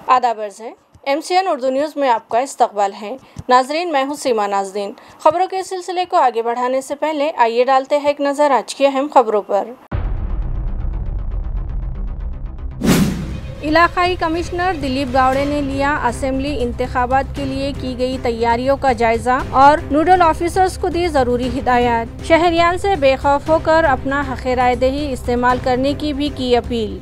आदाब है। MCN Urdu news में आपका इस्तकबाल है। नाजरीन, मैं हूँ सीमा नाज़रीन। खबरों के सिलसिले को आगे बढ़ाने से पहले आइए डालते हैं एक नज़र आज की अहम खबरों पर। इलाकाई कमिश्नर दिलीप गावड़े ने लिया असेंबली इंतखाबात के लिए की गई तैयारियों का जायजा और नोडल ऑफिसर्स को दी जरूरी हिदायत। शहरियान से बेखौफ होकर अपना हक़ राय दही इस्तेमाल करने की भी की अपील।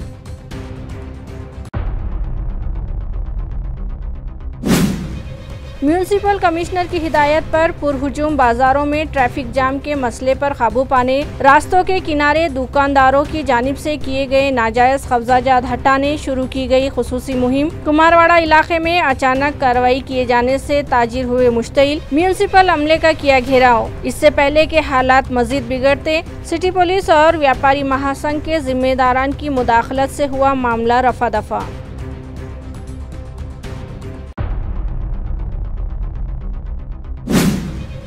म्यूनिसिपल कमिश्नर की हिदायत पर पुरहुजूम बाजारों में ट्रैफिक जाम के मसले पर काबू पाने, रास्तों के किनारे दुकानदारों की जानिब से किए गए नाजायज कब्जाजात हटाने शुरू की गई खुसूसी मुहिम। कुमारवाड़ा इलाके में अचानक कार्रवाई किए जाने से ताजिर हुए मुश्तिल, म्यूनिसिपल अमले का किया घेराव। इससे पहले के हालात मजीद बिगड़ते सिटी पुलिस और व्यापारी महासंघ के जिम्मेदारान की मुदाखलत से हुआ मामला रफा दफा।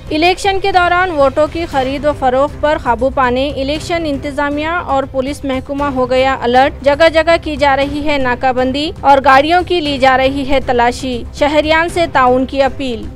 इलेक्शन के दौरान वोटों की खरीद व फरोख्त पर काबू पाने इलेक्शन इंतजामिया और पुलिस महकमा हो गया अलर्ट। जगह जगह की जा रही है नाकाबंदी और गाड़ियों की ली जा रही है तलाशी। शहरियान से ताउन की अपील।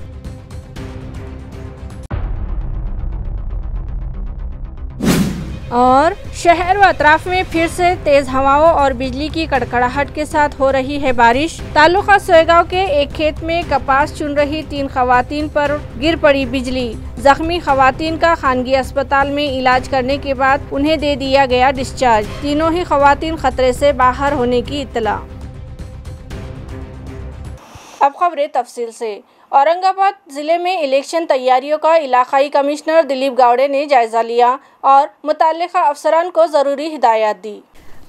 और शहर व अतराफ में फिर से तेज हवाओं और बिजली की कड़कड़ाहट के साथ हो रही है बारिश। तालुका सोयगांव के एक खेत में कपास चुन रही 3 खवातीन पर गिर पड़ी बिजली। जख्मी खवातीन का खानगी अस्पताल में इलाज करने के बाद उन्हें दे दिया गया डिस्चार्ज। तीनों ही खवातीन खतरे से बाहर होने की इत्तला। अब खबरें तफसील से। औरंगाबाद जिले में इलेक्शन तैयारियों का इलाकाई कमिश्नर दिलीप गावड़े ने जायजा लिया और मुतल्लिका अफसरान को ज़रूरी हिदायत दी।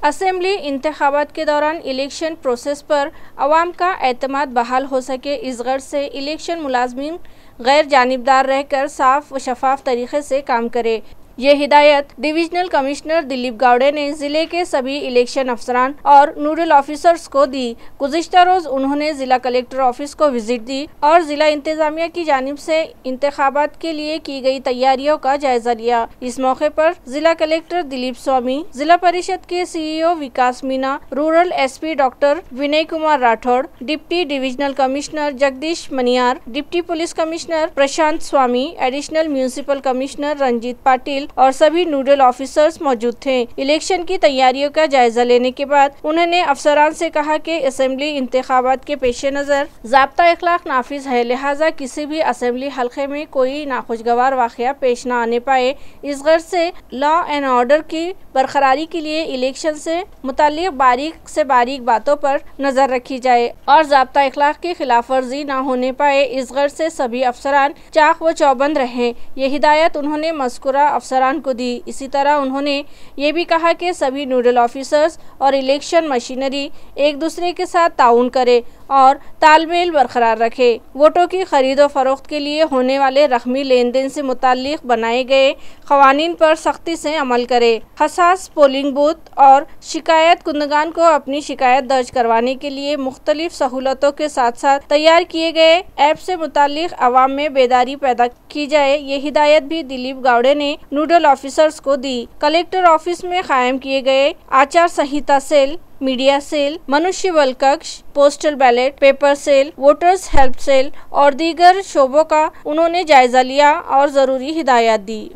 असेंबली इंतखाबात के दौरान इलेक्शन प्रोसेस पर अवाम का एतमाद बहाल हो सके, इस गर्ज से इलेक्शन मुलाजमीन गैर जानिबदार रहकर साफ व शफाफ तरीके से काम करे। ये हिदायत डिविजनल कमिश्नर दिलीप गावड़े ने जिले के सभी इलेक्शन अफसरान और नोडल ऑफिसर्स को दी। गुज़िश्ता रोज उन्होंने जिला कलेक्टर ऑफिस को विजिट दी और जिला इंतजामिया की जानिब से इंतखाबात के लिए की गई तैयारियों का जायजा लिया। इस मौके पर जिला कलेक्टर दिलीप स्वामी, जिला परिषद के CEO Vikas Meena, rural SP doctor Vinay Kumar Rathod, deputy divisional commissioner Jagdish Maniyar, deputy police commissioner Prashant Swami, additional municipal commissioner Ranjit Patil और सभी नोडल ऑफिसर्स मौजूद थे। इलेक्शन की तैयारियों का जायजा लेने के बाद उन्होंने अफसरान से कहा कि असेंबली इंतखाबात के पेश नज़र ज़ाब्ता इखलाक नाफिज है, लिहाजा किसी भी असेंबली हल्के में कोई नाखुशगवार वाक़या पेश न आने पाए। इस गर्ज से लॉ एंड ऑर्डर की बरकरारी के लिए इलेक्शन से मुताल्लिक़ बारीक से बारीक बातों पर नज़र रखी जाए और ज़ाब्ता इखलाक की खिलाफ वर्जी न होने पाए। इस गर्ज से सभी अफसरान चाक व चौबंद रहें। ये हिदायत उन्होंने मज़कूरा अफसरान को दी। इसी तरह उन्होंने ये भी कहा कि सभी नोडल ऑफिसर्स और इलेक्शन मशीनरी एक दूसरे के साथ ताउन करे और तालमेल बरकरार रखे। वोटों की खरीद व फरोख्त के लिए होने वाले रकमी लेन देन से मुताल्लिक़ बनाए गए क़वानीन पर सख्ती से अमल करे। हसास पोलिंग बूथ और शिकायत कुंदगान को अपनी शिकायत दर्ज करवाने के लिए मुख्तलिफ सहूलतों के साथ साथ तैयार किए गए ऐप से मुताल्लिक़ अवाम में बेदारी पैदा की जाए। ये हिदायत भी दिलीप गावड़े ने नोडल ऑफिसर्स को दी। कलेक्टर ऑफिस में कायम किए गए आचार संहिता सेल, मीडिया सेल, मनुष्य बल कक्ष, postal ballot paper cell, voters help cell और दीगर शोबों का उन्होंने जायजा लिया और जरूरी हिदायत दी।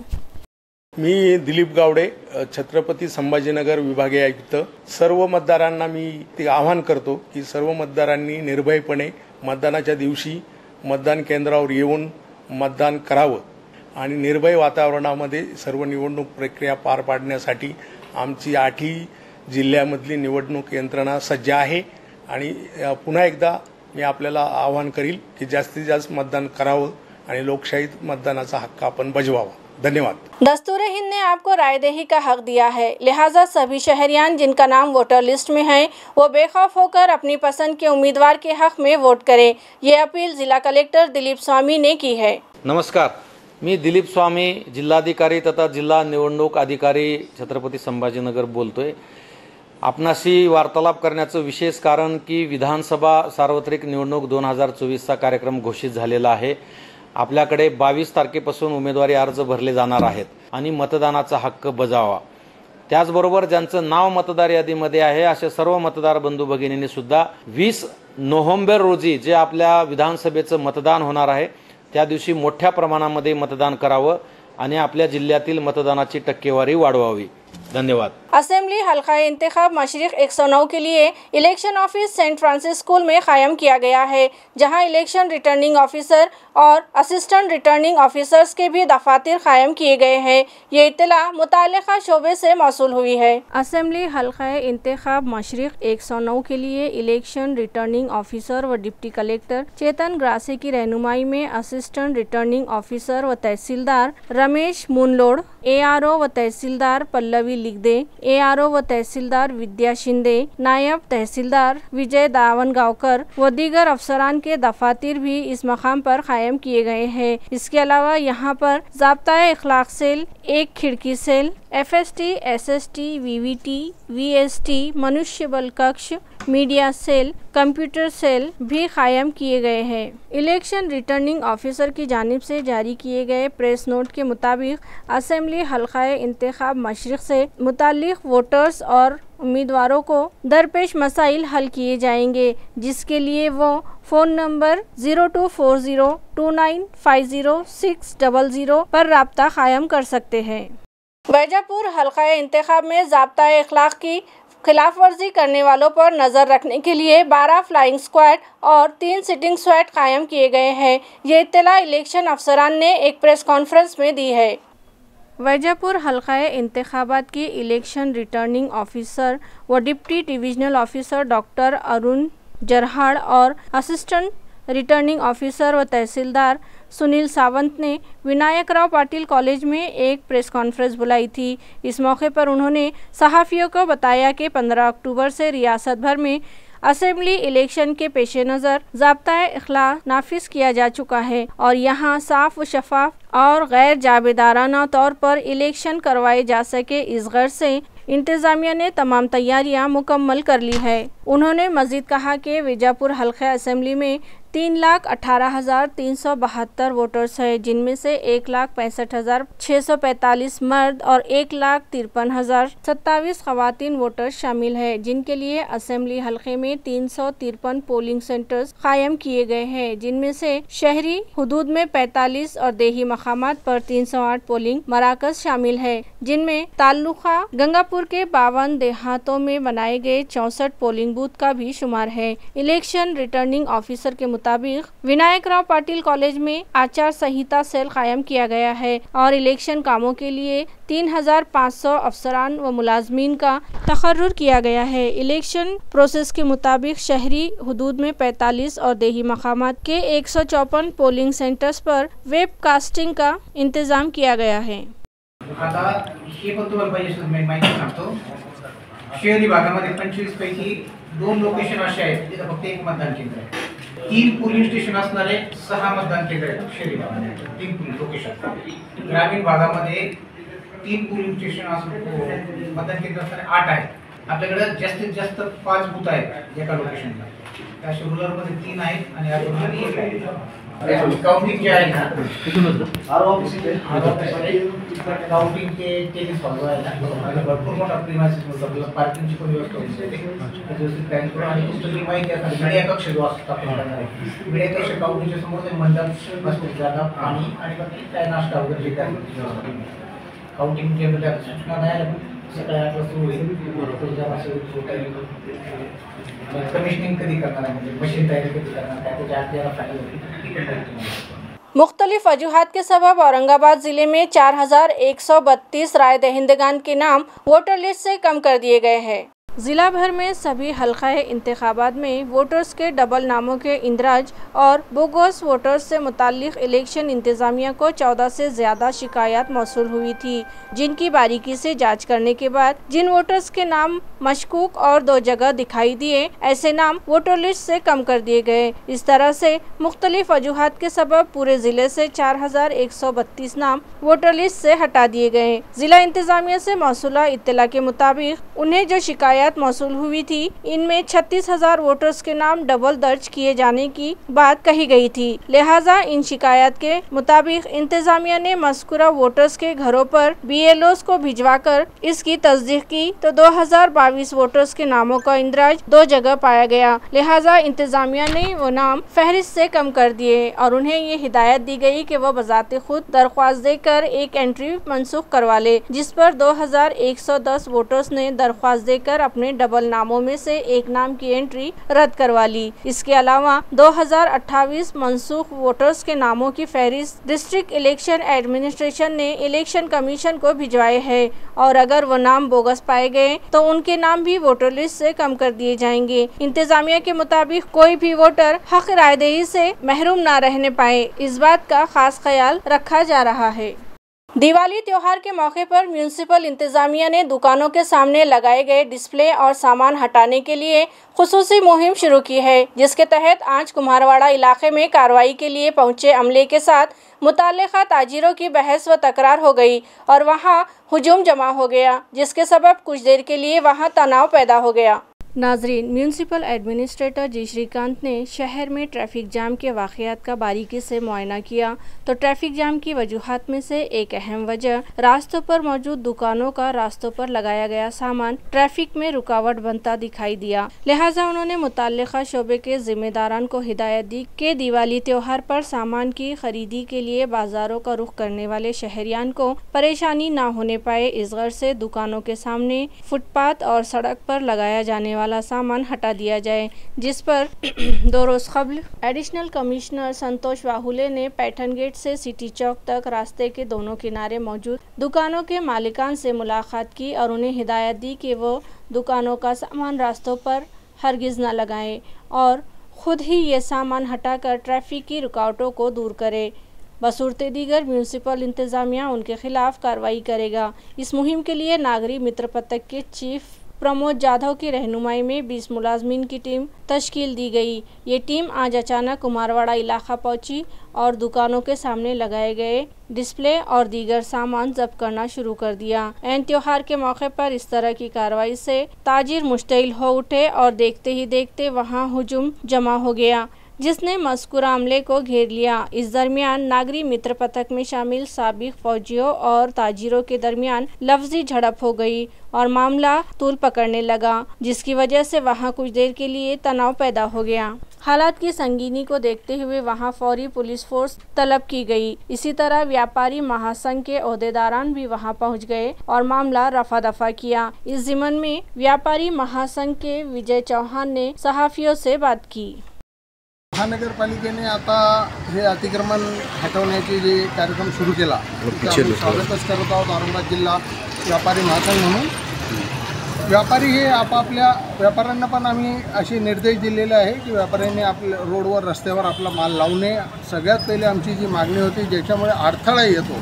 मी दिलीप गावड़े, छत्रपती संभाजीनगर विभागीय आयुक्त। सर्व मतदारांना मी ते आवाहन करतो की सर्व मतदारांनी निर्भयपणे मतदानाच्या दिवशी मतदान केंद्रावर येऊन मतदान करावं आणि निर्भय वातावरणामध्ये सर्व निवडणूक प्रक्रिया पार पाडण्यासाठी आमची 8ही जिल्ह्यामधली निवडणूक यंत्रणा सज्ज आहे। आणि पुन्हा एकदा मी आपल्याला आवाहन करील की जास्तीत जास्त मतदान करावं आणि लोकशाहीत मतदानाचा हक्क आपण बजवावा। धन्यवाद। दस्तूर हिंद ने आपको रायदही का हक दिया है, लिहाजा सभी शहरियान जिनका नाम वोटर लिस्ट में है वो बेखौफ होकर अपनी पसंद के उम्मीदवार के हक में वोट करें। ये अपील जिला कलेक्टर दिलीप स्वामी ने की है। नमस्कार, मी दिलीप स्वामी, जिल्हाधिकारी तथा जिल्हा निवडणूक अधिकारी छत्रपती संभाजीनगर बोलतोय। आपणाशी वार्तालाप करण्याचं विशेष कारण की विधानसभा सार्वत्रिक निवडणूक 2024चा कार्यक्रम घोषित झालेला आहे। आपल्याकडे 22 तारखेपासून उमेदवारी अर्ज भरले जाणार आहेत आणि मतदानाचा हक्क बजावा। त्याचबरोबर ज्यांचं नाव मतदार यादीमध्ये आहे अशा सर्व मतदार बंधू भगिनींनी सुद्धा 20 नोव्हेंबर रोजी जे आपल्या विधानसभेचं मतदान होणार आहे त्या दिवशी मोठ्या प्रमाणामध्ये मतदान करावं आणि आपल्या जिल्ह्यातील मतदानाची टक्केवारी वाढवावी। धन्यवाद। असेंबली हल्का इंतखाब मशरिक 109 के लिए election office saint Francis school में कायम किया गया है, जहां इलेक्शन रिटर्निंग ऑफिसर और असिस्टेंट रिटर्निंग ऑफिसर्स के भी दफातर कायम किए गए हैं। ये इत्तला मुताल्लिका शोबे से मौसूल हुई है। असेंबली हल्का इंतखाब मशरिक 109 के लिए इलेक्शन रिटर्निंग ऑफिसर व डिप्टी कलेक्टर चेतन ग्रासे की रहनुमाई में असिस्टेंट रिटर्निंग ऑफिसर व तहसीलदार रमेश मुनलोड, ARO व तहसीलदार पल्लवी लिगदे, ARO व तहसीलदार विद्या शिंदे, नायब तहसीलदार विजय दावनगांवकर व दीगर अफसरान के दफातर भी इस मकाम पर कायम किए गए हैं। इसके अलावा यहाँ पर ज़ाब्ता इखलाक सेल, एक खिड़की cell, FST, SST, VVT, VST, मनुष्य बल कक्ष, मीडिया सेल, कंप्यूटर सेल भी कायम किए गए हैं। इलेक्शन रिटर्निंग ऑफिसर की जानिब से जारी किए गए प्रेस नोट के मुताबिक असेंबली हल्का इंतखाब मशरिक से मुताल्लिक वोटर्स और उम्मीदवारों को दरपेश मसाइल हल किए जाएंगे, जिसके लिए वो फ़ोन नंबर 024029500600 पर राब्ता कायम कर सकते हैं। वैजापुर हल्का इंतखाब में ज़ाब्ता इखलाक की खिलाफ वर्जी करने वालों पर नज़र रखने के लिए 12 फ्लाइंग स्क्वाड और 3 सिटिंग स्क्वाड कायम किए गए हैं। ये इत्तला इलेक्शन अफसरान ने एक प्रेस कॉन्फ्रेंस में दी है। वैजापुर हल्का इंतखाबात की इलेक्शन रिटर्निंग ऑफिसर व deputy divisional officer doctor Arun Jarhad और असिस्टेंट रिटर्निंग ऑफिसर व तहसीलदार सुनील सावंत ने विनायकराव पाटिल कॉलेज में एक प्रेस कॉन्फ्रेंस बुलाई थी। इस मौके पर उन्होंने सहाफ़ियों को बताया कि 15 अक्टूबर से रियासत भर में असेंबली इलेक्शन के पेश नज़र ज़ाब्ता इखलाक नाफिज किया जा चुका है और यहाँ साफ व शफाफ और गैर जाबेदाराना तौर पर इलेक्शन करवाए जा सके, इस गर्ज से इंतज़ामिया ने तमाम तैयारियां मुकम्मल कर ली है। उन्होंने मज़ीद कहा कि वैजापुर हल्का असेंबली में 3,18,372 वोटर्स हैं, जिनमें से 1,65,645 मर्द और 1,53,027 ख़वातीन वोटर्स शामिल हैं, जिनके लिए असेंबली हल्के में 353 पोलिंग सेंटर्स कायम किए गए हैं, जिनमें से शहरी हुदूद में 45 और देही मकामात पर 308 पोलिंग मराकज़ शामिल है, जिनमें ताल्लुका गंगापुर के 52 देहातों में बनाए गए 64 पोलिंग बूथ का भी शुमार है। इलेक्शन रिटर्निंग ऑफिसर के मुताबिक विनायकराव पाटिल कॉलेज में आचार संहिता सेल कायम किया गया है और इलेक्शन कामों के लिए 3,500 अफसरान व मुलाजमीन का तकर्रुर किया गया है। इलेक्शन प्रोसेस के मुताबिक शहरी हुदूद में 45 और देही मकामात के 154 पोलिंग सेंटर्स पर वेब कास्टिंग का इंतजाम किया गया है। आता हे पण तुम्हाला पाहिजे माहिती सांगतो, शहरी भागामध्ये 25 पैकी 2 लोकेशन असे आहेत जिथे फक्त एक मतदान केंद्र आहे। 3 पोलिंग स्टेशन असणारे 6 मतदान केंद्र आहेत शहरी भागामध्ये, 3 पोलिंग लोकेशन। ग्रामीण भागामध्ये 3 पोलिंग स्टेशन असून मतदान केंद्र असणारे 8 आहेत। आपल्याकडे जास्तीत जास्त 5 बूथ आहेत एका लोकेशनला, त्या रुरलमध्ये 3 आहेत आणि अर्बनमध्ये 1 आहे। काउंटिंग जे आहे ना काउंटिंग के टेनिस हॉल आहे ना, भरपूर मोठा प्रीमाइसेस मध्ये आपल्याला पार्किंगची पण व्यवस्था होती, व्यवस्थित प्लॅन करून आणि पुस्तकी माहिती असणार मीडिया कक्ष जो स्थापन करणार आहे, मीडिया कक्ष काउंटिंगच्या समोर ते मंडप बसण्याची जागा, पाणी आणि बाकी काय नाश्ता वगैरे जे काय काउंटिंग टेबल सूचना द्यायला सकाळी 8 वाजता होईल। कमिशनिंग कधी करणार आहे, मशीन तयारी कधी करणार आहे, त्याच्या आपल्याला फायदा होईल। मुख्तलिफ वजूहात के सबब औरंगाबाद जिले में 4,132 राय दहिंदगान के नाम वोटर लिस्ट से कम कर दिए गए हैं। ज़िला भर में सभी हल्का इंतखाबात में वोटर्स के डबल नामों के इंदराज और बोगस वोटर्स से मुताल्लिक इलेक्शन इंतज़ामिया को 14 से ज़्यादा शिकायत मौसूल हुई थी, जिनकी बारीकी से जांच करने के बाद जिन वोटर्स के नाम मशकूक और 2 जगह दिखाई दिए, ऐसे नाम वोटर लिस्ट से कम कर दिए गए। इस तरह से मुख्तलिफ वजूहात के सबब पूरे ज़िले से 4,132 नाम वोटर लिस्ट से हटा दिए गए। ज़िला इंतज़ामिया से मौसूला इत्तला के मुताबिक उन्हें जो शिकायत शिकायत मौसूल हुई थी। इनमें 36,000 वोटर्स के नाम डबल दर्ज किए जाने की बात कही गई थी। लिहाजा इन शिकायत के मुताबिक इंतजामिया ने मज़कूरा वोटर्स के घरों पर BLOs को भिजवाकर इसकी तस्दीक की तो 2022 वोटर्स के नामों का इंदराज 2 जगह पाया गया। लिहाजा इंतजामिया ने वो नाम फहरिस्त से कम कर दिए और उन्हें ये हिदायत दी गई कि वह बजाते खुद दरख्वास्त देकर एक एंट्री मनसूख करवा ले, जिस पर 2110 वोटर्स ने दरख्वास्त देकर अपने डबल नामों में से एक नाम की एंट्री रद्द करवा ली। इसके अलावा 2028 मनसूख वोटर्स के नामों की फहरिस्त डिस्ट्रिक्ट इलेक्शन एडमिनिस्ट्रेशन ने इलेक्शन कमीशन को भिजवाए हैं और अगर वो नाम बोगस पाए गए तो उनके नाम भी वोटर लिस्ट से कम कर दिए जाएंगे। इंतजामिया के मुताबिक कोई भी वोटर हक रायदही से महरूम न रहने पाए, इस बात का खास ख्याल रखा जा रहा है। दिवाली त्योहार के मौके पर म्यूनिसिपल इंतजामिया ने दुकानों के सामने लगाए गए डिस्प्ले और सामान हटाने के लिए खुसूसी मुहिम शुरू की है, जिसके तहत आज कुम्हारवाड़ा इलाके में कार्रवाई के लिए पहुंचे अमले के साथ मुताल्लिका ताजिरों की बहस व तकरार हो गई और वहां हुजूम जमा हो गया, जिसके सबब कुछ देर के लिए वहां तनाव पैदा हो गया। नाजरीन, म्यूनिसिपल एडमिनिस्ट्रेटर जी श्रीकांत ने शहर में ट्रैफिक जाम के वाक़यात का बारीकी से मुआयना किया तो ट्रैफिक जाम की वजूहात में से एक अहम वजह रास्तों पर मौजूद दुकानों का रास्तों पर लगाया गया सामान ट्रैफिक में रुकावट बनता दिखाई दिया। लिहाजा उन्होंने मुताल्लिका शोबे के जिम्मेदारान को हिदायत दी कि दिवाली त्योहार पर सामान की खरीदी के लिए बाजारों का रुख करने वाले शहरियान को परेशानी न होने पाए, इस गर्ज से दुकानों के सामने फुटपाथ और सड़क पर लगाया जाने वाला सामान हटा दिया जाए, जिस पर 2 रोज कबल एडिशनल कमिश्नर संतोष वाहुले ने पैठन गेट से सिटी चौक तक रास्ते के दोनों किनारे मौजूद दुकानों के मालिकान से मुलाकात की और उन्हें हिदायत दी कि वो दुकानों का सामान रास्तों पर हरगिज़ न लगाएं और खुद ही ये सामान हटाकर ट्रैफिक की रुकावटों को दूर करे। बसूरते दीगर म्यूनिसिपल इंतजामिया उनके खिलाफ कार्रवाई करेगा। इस मुहिम के लिए नागरी मित्र पथक के चीफ प्रमोद जाधव की रहनुमाई में 20 मुलाजमीन की टीम तश्कील दी गई। ये टीम आज अचानक कुम्हारवाड़ा इलाका पहुंची और दुकानों के सामने लगाए गए डिस्प्ले और दीगर सामान जब्त करना शुरू कर दिया। ऐन त्योहार के मौके पर इस तरह की कार्रवाई से ताजिर मुश्तइल हो उठे और देखते ही देखते वहां हुजूम जमा हो गया, जिसने मज़कूरा अमले को घेर लिया। इस दरमियान नागरी मित्र पथक में शामिल साबिक फौजियों और ताजिरों के दरमियान लफ्जी झड़प हो गई और मामला तूल पकड़ने लगा, जिसकी वजह से वहां कुछ देर के लिए तनाव पैदा हो गया। हालात की संगीनी को देखते हुए वहां फौरी पुलिस फोर्स तलब की गई। इसी तरह व्यापारी महासंघ के ओहदेदारान भी वहां पहुंच गए और मामला रफा दफा किया। इस ज़िमन में व्यापारी महासंघ के विजय चौहान ने सहाफ़ियों से बात की। महानगरपालिकेने आता हे अतिक्रमण हटवण्याचे जे कार्यक्रम सुरू केला त्याचं स्वागतच करत आहोत। औरंगाबाद जिल्हा व्यापारी महासंघ म्हणून व्यापारी हे आपापल्या व्यापाऱ्यांना पण आम्ही असे निर्देश दिलेले आहे की व्यापाऱ्यांनी आपल्या रोडवर रस्त्यावर आपला माल लावू नये। सगळ्यात पहिले आमची जी मागणी होती ज्याच्यामुळे अडथळा येतो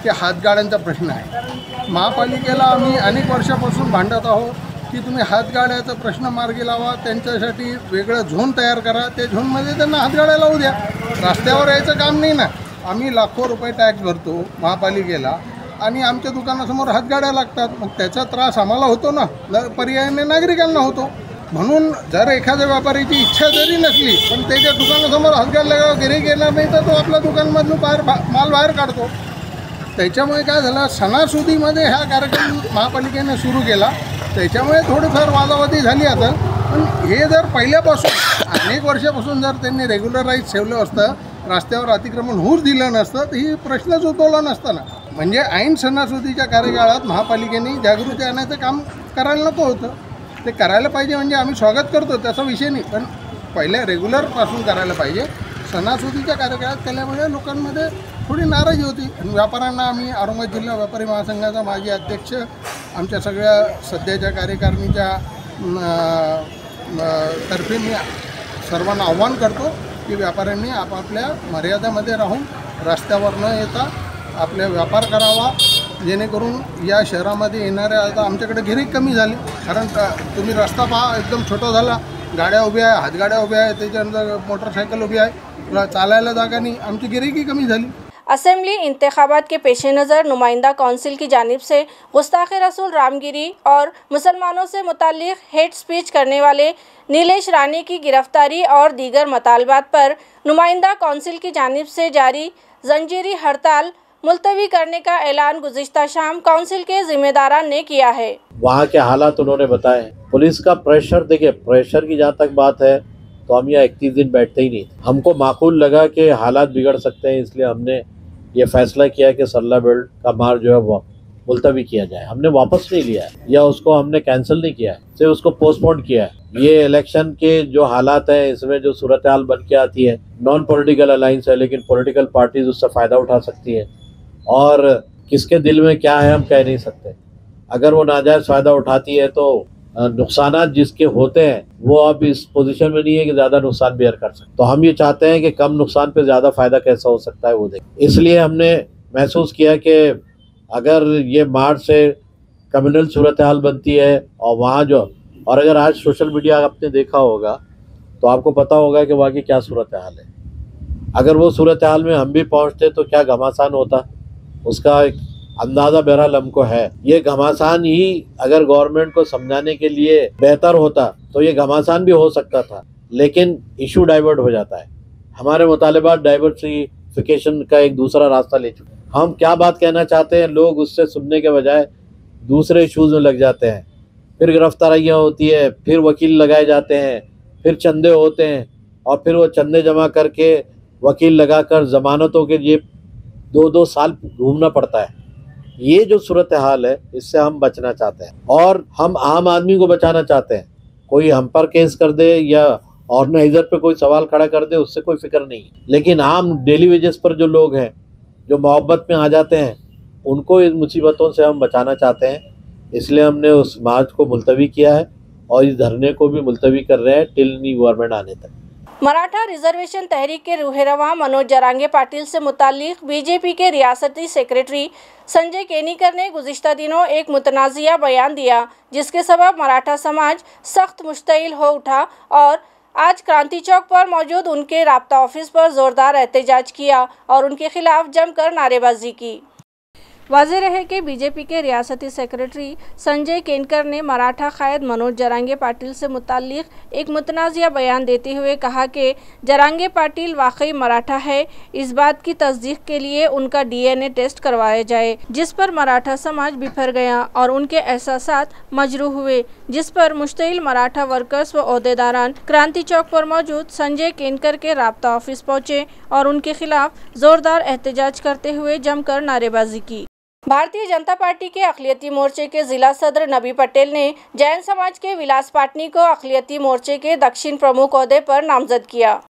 ते हातगाड्यांचा प्रश्न आहे। महापालिकेला आम्ही अनेक वर्षापासून भांडत आहोत की तुम्ही हातगाड्याचा प्रश्न मार्गी लावा, त्यांच्यासाठी वेगळं झोन तयार करा, त्या झोनमध्ये त्यांना हातगाड्या लावू द्या, रस्त्यावर यायचं काम नाही ना। आम्ही लाखो रुपये टॅक्स भरतो महापालिकेला आणि आमच्या दुकानासमोर हातगाड्या लागतात, मग त्याचा त्रास आम्हाला होतो ना, पर्यायाने नागरिकांना होतो। म्हणून जर एखाद्या व्यापाऱ्याची इच्छा जरी नसली पण त्याच्या दुकानासमोर हातगाड्या गिऱ्हाईक येणार नाही तर तो आपल्या दुकानामधून माल बाहेर काढतो। त्याच्यामुळे काय झालं, सणासुदीमध्ये हा कार्यक्रम महापालिकेने सुरू केला, त्याच्यामुळे थोडीफार वादावादी झाली आता। पण हे जर पहिल्यापासून अनेक वर्षापासून जर त्यांनी रेग्युलराईज ठेवलं असतं, रस्त्यावर अतिक्रमण होऊच दिलं नसतं तर ही प्रश्नच उद्भवला नसता ना। म्हणजे ऐन सणासुदीच्या कार्यकाळात महापालिकेने जागृती आणायचं काम करायला नको होतं, ते करायला पाहिजे। म्हणजे आम्ही स्वागत करतो, त्याचा विषय नाही, पण पहिले रेग्युलरपासून करायला पाहिजे। सणासुदीच्या कार्यकाळात केल्यामुळे लोकांमध्ये थोडी नाराजी होती। व्यापाऱ्यांना आम्ही औरंगाबाद जिल्हा व्यापारी महासंघाचा माजी अध्यक्ष आमच्या सगळ्या सध्याच्या कार्यकारिणीच्या तर्फे मी सर्वांना आव्हान करतो की व्यापाऱ्यांनी आपापल्या मर्यादेमध्ये राहून रस्त्यावर न येता आपले व्यापार करावा, जेणेकरून या शहरामध्ये येणाऱ्या आता आमच्याकडे गिऱ्हाईक कमी झाली। कारण तुम्ही रस्ता पहा एकदम छोटा झाला, गाड्या उभ्या आहे, हातगाड्या उभ्या आहे, त्याच्यानंतर मोटरसायकल उभी आहे, चालायला जागा नाही, आमची गिऱ्हाईकी कमी झाली। असेंबली इंतखाबात के पेश नज़र नुमाइंदा कौंसिल की जानिब से गुस्ताखे रसूल रामगिरी और मुसलमानों से मुताल्लिक हेट स्पीच करने वाले नीलेश रानी की गिरफ्तारी और दीगर मतालबात पर नुमाइंदा कौंसिल की जानिब से जारी जंजीरी हड़ताल मुलतवी करने का ऐलान गुज़िश्ता शाम काउंसिल के जिम्मेदारान ने किया है। वहाँ के हालात उन्होंने बताए। पुलिस का प्रेशर, देखिए प्रेशर की जहाँ तक बात है तो हम यहाँ 31 दिन बैठते ही नहीं। हमको माकूल लगा कि हालात बिगड़ सकते हैं, इसलिए हमने ये फैसला किया कि सरला बेल्ट का मार्च जो है वो मुलतवी किया जाए। हमने वापस नहीं लिया है या उसको हमने कैंसिल नहीं किया है, सिर्फ उसको पोस्टपोन किया है। ये इलेक्शन के जो हालात हैं, इसमें जो सूरत हाल बन के आती है, नॉन पॉलिटिकल अलायंस है लेकिन पॉलिटिकल पार्टीज उससे फ़ायदा उठा सकती है और किसके दिल में क्या है हम कह नहीं सकते। अगर वो नाजायज़ फ़ायदा उठाती है तो नुकसानात जिसके होते हैं वो अब इस पोजीशन में नहीं है कि ज़्यादा नुकसान बेयर कर सकते। तो हम ये चाहते हैं कि कम नुकसान पे ज़्यादा फ़ायदा कैसा हो सकता है वो देखें। इसलिए हमने महसूस किया कि अगर ये मार्च से कम्युनल सूरत हाल बनती है और वहाँ जो, और अगर आज सोशल मीडिया आपने देखा होगा तो आपको पता होगा कि वहाँ की क्या सूरत हाल है। अगर वो सूरत हाल में हम भी पहुँचते तो क्या घमासान होता, उसका एक अंदाज़ा बहरहाल हमको है। ये घमासान ही अगर गवर्नमेंट को समझाने के लिए बेहतर होता तो ये घमासान भी हो सकता था, लेकिन इशू डाइवर्ट हो जाता है। हमारे मुतालिबात डाइवर्सिफिकेशन का एक दूसरा रास्ता ले चुके हैं। हम क्या बात कहना चाहते हैं, लोग उससे सुनने के बजाय दूसरे इशूज़ में लग जाते हैं। फिर गिरफ्तारियाँ होती है, फिर वकील लगाए जाते हैं, फिर चंदे होते हैं और फिर वो चंदे जमा करके वकील लगाकर ज़मानतों के लिए 2-2 साल घूमना पड़ता है। ये जो सूरत हाल है इससे हम बचना चाहते हैं और हम आम आदमी को बचाना चाहते हैं। कोई हम पर केस कर दे या ऑर्गेनाइजर पे कोई सवाल खड़ा कर दे उससे कोई फिक्र नहीं, लेकिन आम डेली वेजेस पर जो लोग हैं जो मोहब्बत में आ जाते हैं उनको इन मुसीबतों से हम बचाना चाहते हैं। इसलिए हमने उस मार्च को मुलतवी किया है और इस धरने को भी मुलतवी कर रहे हैं टिल न्यू गवर्नमेंट आने तक। मराठा रिजर्वेशन तहरीक के रूहेरवा मनोज जरांगे पाटिल से मुताल्लिक बीजेपी के रियासती सेक्रेटरी संजय केनीकर ने गुज़िश्ता दिनों एक मुतनाज़िया बयान दिया, जिसके सबब मराठा समाज सख्त मुश्तइल हो उठा और आज क्रांति चौक पर मौजूद उनके राब्ता ऑफिस पर ज़ोरदार एहतजाज किया और उनके खिलाफ जमकर नारेबाजी की। वाज़ेह रहे कि बीजेपी के रियासती सेक्रेटरी संजय केनकर ने मराठा कायद मनोज जरांगे पाटिल से मुताल्लिक एक मुतनाज़िया बयान देते हुए कहा कि जरांगे पाटिल वाकई मराठा है। इस बात की तस्दीक के लिए उनका DNA टेस्ट करवाया जाए, जिस पर मराठा समाज बिफर गया और उनके एहसासात मजरूह हुए, जिस पर मुश्तइल मराठा वर्कर्स व ओहदेदारान क्रांति चौक पर मौजूद संजय केनकर के राब्ता ऑफिस पहुँचे और उनके खिलाफ ज़ोरदार एहतजाज करते हुए जमकर नारेबाजी की। भारतीय जनता पार्टी के अक़लियती मोर्चे के जिला सदर नबी पटेल ने जैन समाज के विलास पाटनी को अक़लियती मोर्चे के दक्षिण प्रमुख ओहदे पर नामजद किया।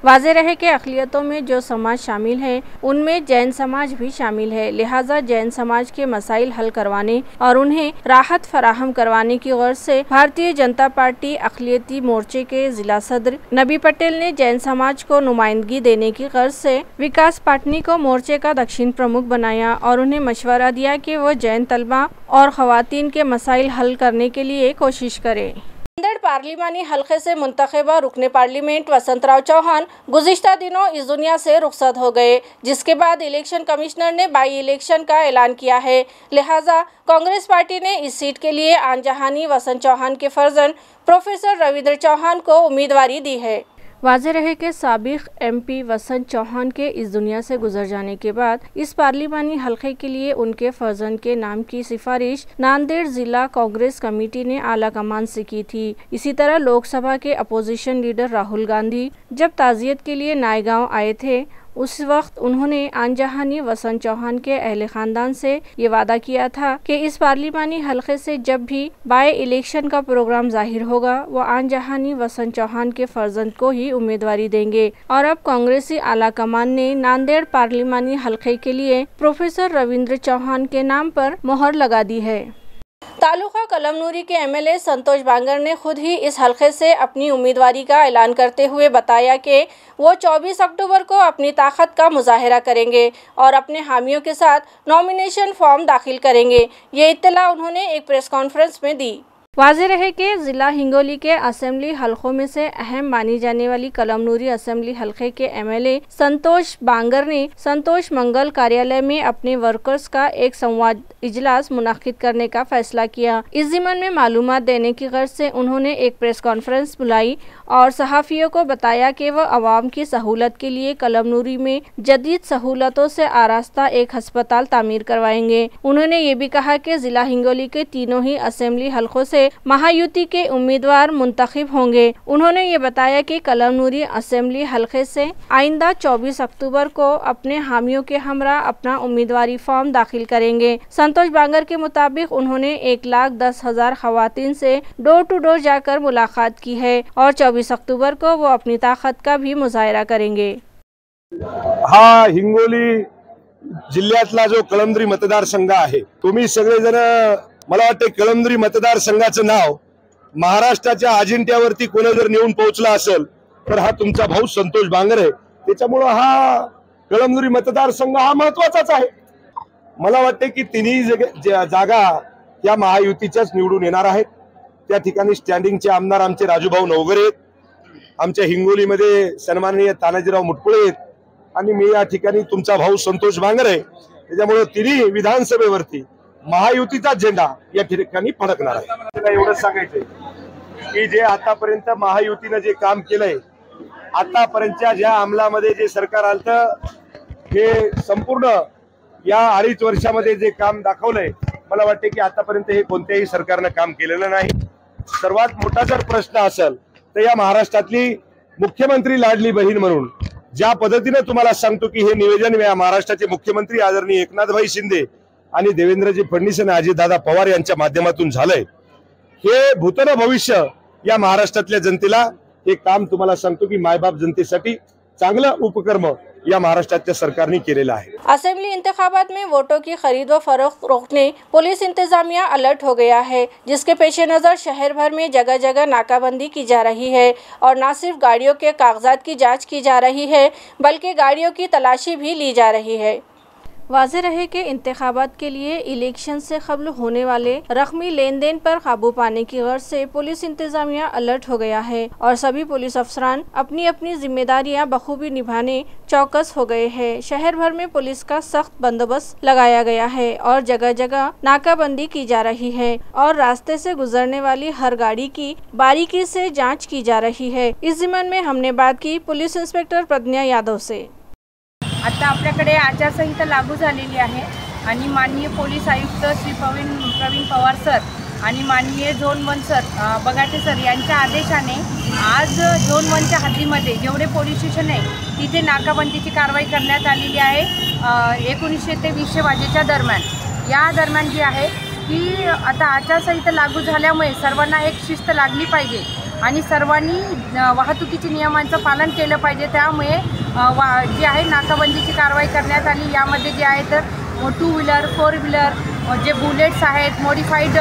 वाज़ेह रहे कि अक़लियतों में जो समाज शामिल हैं उनमें जैन समाज भी शामिल है, लिहाजा जैन समाज के मसाइल हल करवाने और उन्हें राहत फराहम करवाने की गर्ज से भारतीय जनता पार्टी अक़लियती मोर्चे के जिला सदर नबी पटेल ने जैन समाज को नुमाइंदगी देने की गर्ज से विकास पाटनी को मोर्चे का दक्षिण प्रमुख बनाया और उन्हें मशवरा दिया कि वो जैन तलबा और ख़वातीन के मसाइल हल करने के लिए कोशिश करें। नांदेड़ पार्लिमानी हल्के से मुंतखबा रुकने पार्लियामेंट वसंतराव चौहान गुज़िश्ता दिनों इस दुनिया से रुखसत हो गए, जिसके बाद इलेक्शन कमिश्नर ने बाई इलेक्शन का ऐलान किया है। लिहाजा कांग्रेस पार्टी ने इस सीट के लिए आनजहानी वसंत चौहान के फर्जंद प्रोफेसर रविंद्र चौहान को उम्मीदवारी दी है। वाज़ेह रहे कि साबिक़ MP वसंत चौहान के इस दुनिया से गुजर जाने के बाद इस पार्लिमानी हल्के के लिए उनके फर्जंद के नाम की सिफारिश नांदेड़ जिला कांग्रेस कमेटी ने आला कमान से की थी। इसी तरह लोकसभा के अपोजिशन लीडर राहुल गांधी जब ताज़ियत के लिए नायगांव आए थे, उस वक्त उन्होंने आनजहानी वसंत चौहान के अहले खानदान से ये वादा किया था कि इस पार्लिमानी हल्के से जब भी बाय इलेक्शन का प्रोग्राम जाहिर होगा वो आनजहानी वसंत चौहान के फर्जंद को ही उम्मीदवारी देंगे। और अब कांग्रेसी आला कमान ने नांदेड़ पार्लिमानी हल्के के लिए प्रोफेसर रविंद्र चौहान के नाम पर मोहर लगा दी है। तालुका कलमनूरी के MLA संतोष बांगर ने खुद ही इस हल्के से अपनी उम्मीदवारी का ऐलान करते हुए बताया कि वो 24 अक्टूबर को अपनी ताकत का मुजाहिरा करेंगे और अपने हामियों के साथ नॉमिनेशन फॉर्म दाखिल करेंगे। ये इत्तला उन्होंने एक प्रेस कॉन्फ्रेंस में दी। वाज़ेह रहे कि जिला हिंगोली के असेंबली हलकों में से अहम मानी जाने वाली कलमनुरी असेंबली हलके के एमएलए संतोष बांगर ने संतोष मंगल कार्यालय में अपने वर्कर्स का एक संवाद इजलास मुनाकिद करने का फैसला किया। इस ज़िम्मन में मालूमात देने की गर्ज से उन्होंने एक प्रेस कॉन्फ्रेंस बुलाई और सहाफ़ियों को बताया कि वह आवाम की सहूलत के लिए कलमनुरी में जदीद सहूलतों से आरास्ता एक अस्पताल तामीर करवाएंगे। उन्होंने ये भी कहा कि जिला हिंगोली के तीनों ही असेंबली हलकों से महायुति के उम्मीदवार मुंतखब होंगे। उन्होंने ये बताया कि कलमनुरी असेंबली हलके से आइंदा 24 अक्टूबर को अपने हामियों के हमरा अपना उम्मीदवारी फॉर्म दाखिल करेंगे। संतोष बांगर के मुताबिक उन्होंने 1,10,000 खवातीन से डोर टू डोर जाकर मुलाकात की है और 24 अक्टूबर को वो अपनी ताकत का भी मुजाहिरा करेंगे। हा हिंगोली जिल्ह्यातला जो कळमनुरी मतदारसंघ आहे, तुम्ही सगळेजण मला वाटते कळमनुरी मतदारसंघाचं नाव महाराष्ट्राच्या अजिंठ्यावरती कोणी जर नेऊन पोहोचला असेल तर हा तुमचा भाऊ संतोष बांगर आहे। त्याच्यामुळे हा कळमनुरी मतदारसंघ हा महत्त्वाचाच आहे। मला वाटते की तिन्ही जागा या महायुतीच्याच निवडून येणार आहेत। त्या ठिकाणी स्टँडिंगचे आमदार आमचे राजूभाऊ नवगरे आहेत, आमच्या हिंगोलीमध्ये सन्माननीय तानाजीराव मुटकुळे आहेत आणि मी या ठिकाणी तुमचा भाऊ संतोष बांगर आहे। त्याच्यामुळे तिन्ही विधानसभेवरती महायुतीचा झेंडा या ठिकाणी फडकणार आहे। एवढंच सांगायचंय की जे आतापर्यंत महायुतीने जे काम केलंय, आतापर्यंतच्या ज्या अंमलामध्ये जे सरकार आलं हे संपूर्ण या 2.5 वर्षामध्ये जे काम दाखवलंय, मला वाटते की आतापर्यंत हे कोणत्याही सरकारने काम केलेलं नाही। सर्वात मोठा जर प्रश्न असेल तर या महाराष्ट्रातली मुख्यमंत्री लाडली बहीण म्हणून ज्या पद्धतीने तुम्हाला सांगतो की हे निवेदन या महाराष्ट्राचे मुख्यमंत्री आदरणीय एकनाथभाई शिंदे आणि देवेंद्रजी फडणवीस आणि अजितदादा पवार यांच्या माध्यमातून झालंय, हे भूतन भविष्य या महाराष्ट्रातल्या जनतेला हे काम तुम्हाला सांगतो की मायबाप जनतेसाठी चांगला उपक्रम या महाराष्ट्राच्या सरकारने केलेला आहे। असेंबली इंतखाबात में वोटों की खरीद व फरोख्त रोकने पुलिस इंतजामिया अलर्ट हो गया है, जिसके पेश नज़र शहर भर में जगह जगह नाकाबंदी की जा रही है और न सिर्फ गाड़ियों के कागजात की जांच की जा रही है बल्कि गाड़ियों की तलाशी भी ली जा रही है। वाज़ेह रहे कि इंतखाबात के लिए इलेक्शन से कबल होने वाले रकमी लेन देन पर काबू पाने की गर्ज से पुलिस इंतजामिया अलर्ट हो गया है और सभी पुलिस अफसरान अपनी अपनी जिम्मेदारियां बखूबी निभाने चौकस हो गए हैं। शहर भर में पुलिस का सख्त बंदोबस्त लगाया गया है और जगह जगह नाकाबंदी की जा रही है और रास्ते से गुजरने वाली हर गाड़ी की बारीकी से जाँच की जा रही है। इस ज़िम्मन में हमने बात की पुलिस इंस्पेक्टर प्रज्ञा यादव से। आता आपल्याकडे आचारसंहिता लागू झालेली आहे आणि माननीय पोलीस आयुक्त श्री प्रवीण पवार सर आणि माननीय झोन 1 सर बगाटे सर यांच्या आदेशाने आज झोन 1च्या हद्दीमध्ये जेवढे पोलीस स्टेशन आहे तिथे नाकाबंदीची कारवाई करण्यात आलेली आहे। 1900 ते 20 वाजेच्या दरम्यान या दरम्यान जी आहे की आता आचारसंहिता लागू झाल्यामुळे सर्वांना एक शिस्त लागली पाहिजे आणि सर्वांनी वाहतुकीच्या नियमांचं पालन केलं पाहिजे। त्यामुळे जी आहे नाकाबंदीची कारवाई करण्यात आली। यामध्ये जे आहे तर 2 व्हीलर 4 व्हीलर जे बुलेट्स आहेत, मॉडिफाईड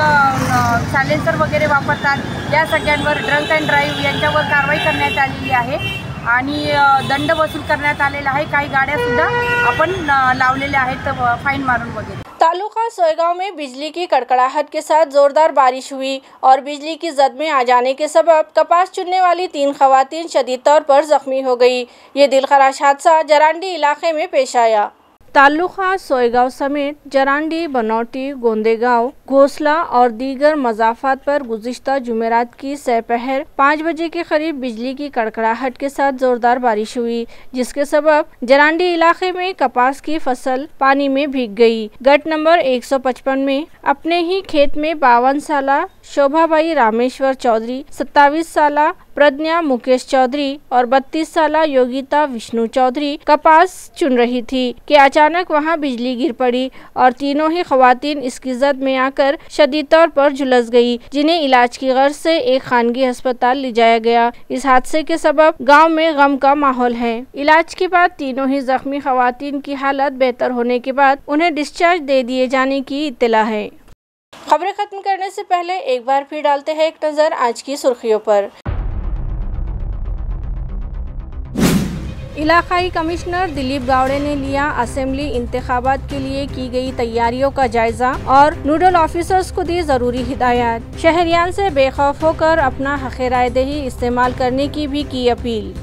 सायलेन्सर वगैरे वापरतात या सगळ्यांवर ड्रंक अँड ड्राईव्ह यांच्यावर कारवाई करण्यात आलेली आहे आणि दंड वसूल करण्यात आलेला आहे। काही गाड्यासुद्धा आपण लावलेल्या आहेत फाईन मारून वगैरे। तालुका सोयगांव में बिजली की कड़कड़ाहट के साथ जोरदार बारिश हुई और बिजली की जद में आ जाने के सबब कपास चुनने वाली 3 खवातीन शदीद तौर पर जख्मी हो गई। ये दिलखराश हादसा जरांडी इलाके में पेश आया। तालुका सोयगांव समेत जरांडी, बनौटी, गोंदेगांव, घोसला और दीगर मज़ाफ़ात पर गुज़िश्ता जुमेरात की सपहर 5 बजे के करीब बिजली की कड़कड़ाहट के साथ ज़ोरदार बारिश हुई, जिसके सबब जरांडी इलाके में कपास की फसल पानी में भीग गई। गट नंबर 155 में अपने ही खेत में 52 साला शोभाबाई रामेश्वर चौधरी, 27 साला प्रज्ञा मुकेश चौधरी और 32 साला योगिता विष्णु चौधरी कपास चुन रही थी कि अचानक वहां बिजली गिर पड़ी और तीनों ही खवातीन इसकी जद में आकर शदीद तौर पर झुलस गई, जिन्हें इलाज की गर्ज से एक खानगी अस्पताल ले जाया गया। इस हादसे के सबब गांव में गम का माहौल है। इलाज के बाद तीनों ही जख्मी खवातीन की हालत बेहतर होने के बाद उन्हें डिस्चार्ज दे दिए जाने की इत्तला है। खबरें खत्म करने से पहले एक बार फिर डालते हैं एक नजर आज की सुर्खियों पर। इलाकाई कमिश्नर दिलीप गावड़े ने लिया असेंबली इंतखाबात के लिए की गई तैयारियों का जायजा और नोडल ऑफिसर्स को दी जरूरी हिदायत। शहरियान से बेखौफ होकर अपना हक़ रायदही इस्तेमाल करने की भी की अपील।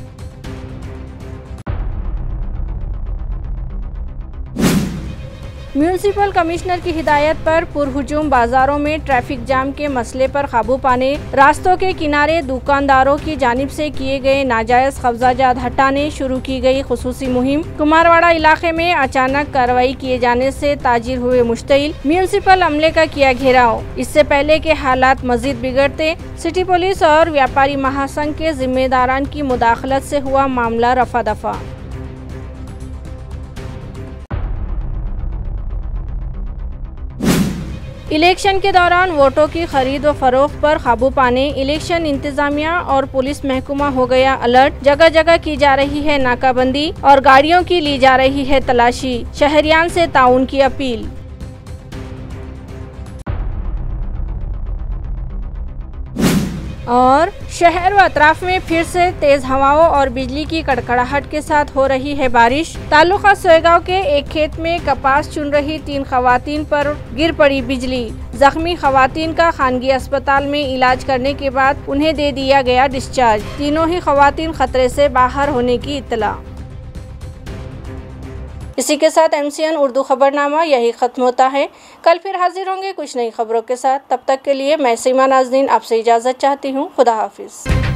म्यूनिसिपल कमिश्नर की हिदायत पर पुरहुजूम बाजारों में ट्रैफिक जाम के मसले पर काबू पाने, रास्तों के किनारे दुकानदारों की जानिब से किए गए नाजायज कब्जाजात हटाने शुरू की गई खुसूसी मुहिम। कुमारवाड़ा इलाके में अचानक कार्रवाई किए जाने से ताजिर हुए मुश्तिल, म्यूनिसिपल अमले का किया घेराव। इससे पहले के हालात मजीद बिगड़ते सिटी पुलिस और व्यापारी महासंघ के जिम्मेदारान की मुदाखलत से हुआ मामला रफा दफा। इलेक्शन के दौरान वोटों की खरीद व फरोख्त पर काबू पाने इलेक्शन इंतजामिया और पुलिस महकमा हो गया अलर्ट। जगह जगह की जा रही है नाकाबंदी और गाड़ियों की ली जा रही है तलाशी। शहरियान से ताउन की अपील। और शहर व अतराफ में फिर से तेज हवाओं और बिजली की कड़कड़ाहट के साथ हो रही है बारिश। तालुका सोयगांव के एक खेत में कपास चुन रही 3 खवातीन पर गिर पड़ी बिजली। जख्मी खवातीन का खानगी अस्पताल में इलाज करने के बाद उन्हें दे दिया गया डिस्चार्ज। तीनों ही खवातीन खतरे से बाहर होने की इत्तला। इसी के साथ MCN उर्दू खबरनामा यही खत्म होता है। कल फिर हाजिर होंगे कुछ नई खबरों के साथ। तब तक के लिए मैं सीमा नाज़नीन आपसे इजाज़त चाहती हूँ। खुदा हाफिज़।